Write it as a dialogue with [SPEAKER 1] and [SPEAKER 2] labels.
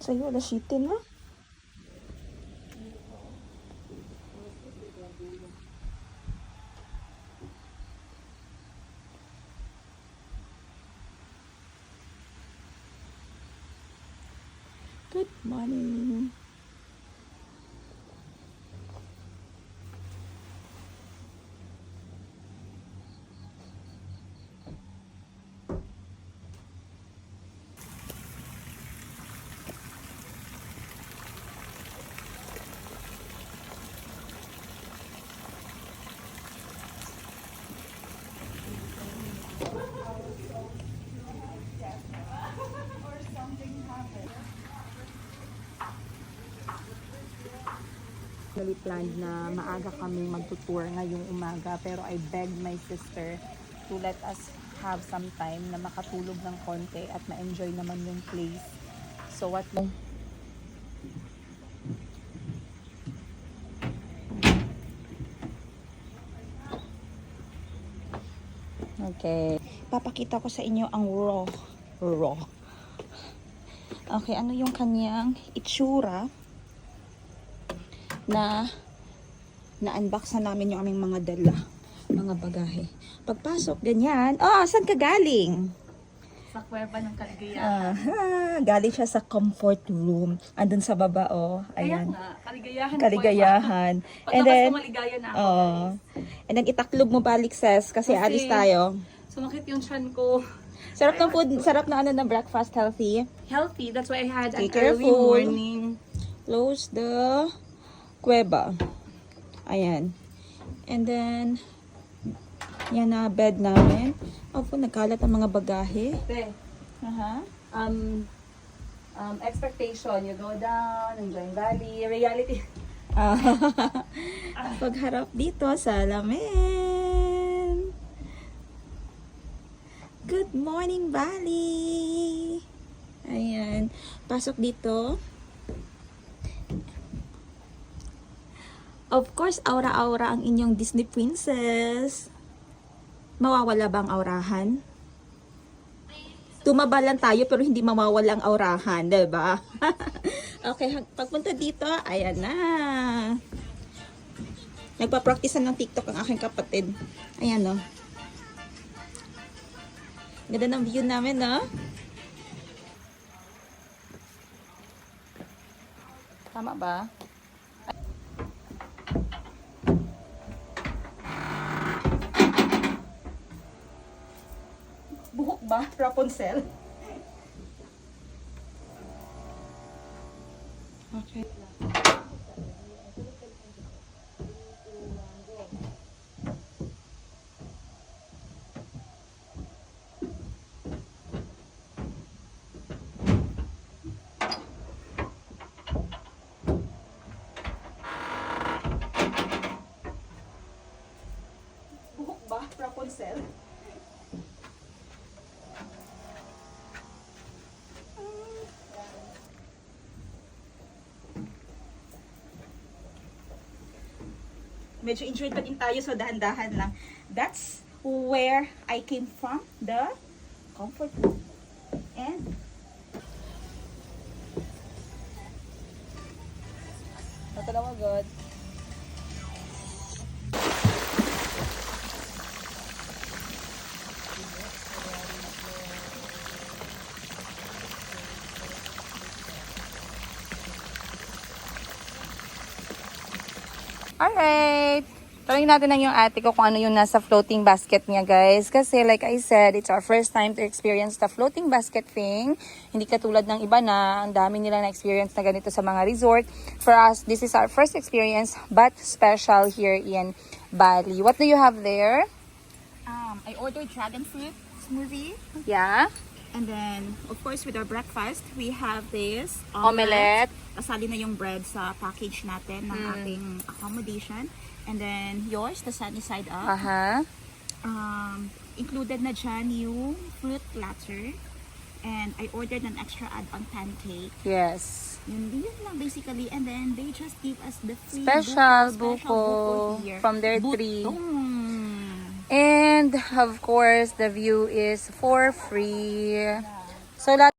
[SPEAKER 1] Sa'yo, alas 7 na. Good morning. We planned na maaga kami magtutour ngayong umaga, pero I begged my sister to let us have some time na makatulog ng konti at ma-enjoy naman yung place. So what mo? Okay. Papakita ko sa inyo ang raw. Okay, ano yung kanyang itsura na na-unbox na namin yung aming mga dala, mga bagahe. Pagpasok, ganyan. Oh, saan ka galing?
[SPEAKER 2] Sa kuweba ng Kaligayahan.
[SPEAKER 1] Galing siya sa comfort room. Andun sa baba, oh. Ayan.
[SPEAKER 2] Kaya nga, Kaligayahan.
[SPEAKER 1] Kaligayahan.
[SPEAKER 2] And then, maligaya na ako, guys.
[SPEAKER 1] And then itaklog mo balik, Ses, kasi alis tayo.
[SPEAKER 2] Sumakit yung tiyan ko.
[SPEAKER 1] Sarap ng food, sarap na na breakfast, healthy.
[SPEAKER 2] Healthy, that's why I had an
[SPEAKER 1] Be
[SPEAKER 2] early
[SPEAKER 1] careful.
[SPEAKER 2] morning.
[SPEAKER 1] Close the kuweba. Ayan. And then, yan na bed namin. Oh, nagkalat ang mga bagahe.
[SPEAKER 2] Te, expectation, you go down, enjoy valley, reality.
[SPEAKER 1] Pagharap dito, salamin. Good morning, Bali. Ayan. Pasok dito. Of course, aura-aura ang inyong Disney princess. Mawawala ba ang aurahan? Tumaba lang tayo pero hindi mawawala ang aurahan, diba? Okay, pagpunta dito, ayan na. Nagpa-practice ng TikTok ang aking kapatid. Ayan, no. Ganda ng view namin, no? Tama ba? Buhok ba? Rapunzel? Okay. Buhok ba? Rapunzel? Medyo enjoyed pa din tayo, so dahan-dahan lang. That's where I came from, the comfort room. And natalawa God. Alright. Tanungin natin lang yung ate ko kung ano yung nasa floating basket niya, guys. Kasi like I said, it's our first time to experience the floating basket thing. Hindi katulad ng iba na ang dami nila na-experience na ganito sa mga resort. For us, this is our first experience but special here in Bali. What do you have there?
[SPEAKER 3] I ordered dragon fruit smoothie.
[SPEAKER 1] Yeah.
[SPEAKER 3] And then, of course, with our breakfast, we have this
[SPEAKER 1] Omelette.
[SPEAKER 3] Kasali na yung bread sa package natin ng ating accommodation. And then, yours, the sunny side up.
[SPEAKER 1] Aha.
[SPEAKER 3] Included na dyan yung fruit platter. And I ordered an extra add-on pancake.
[SPEAKER 1] Yes.
[SPEAKER 3] Yun lang basically. And then they just give us the free
[SPEAKER 1] Special
[SPEAKER 3] buko
[SPEAKER 1] buko
[SPEAKER 3] here.
[SPEAKER 1] from their tree.
[SPEAKER 3] Butong.
[SPEAKER 1] And of course, the view is for free. So, lahat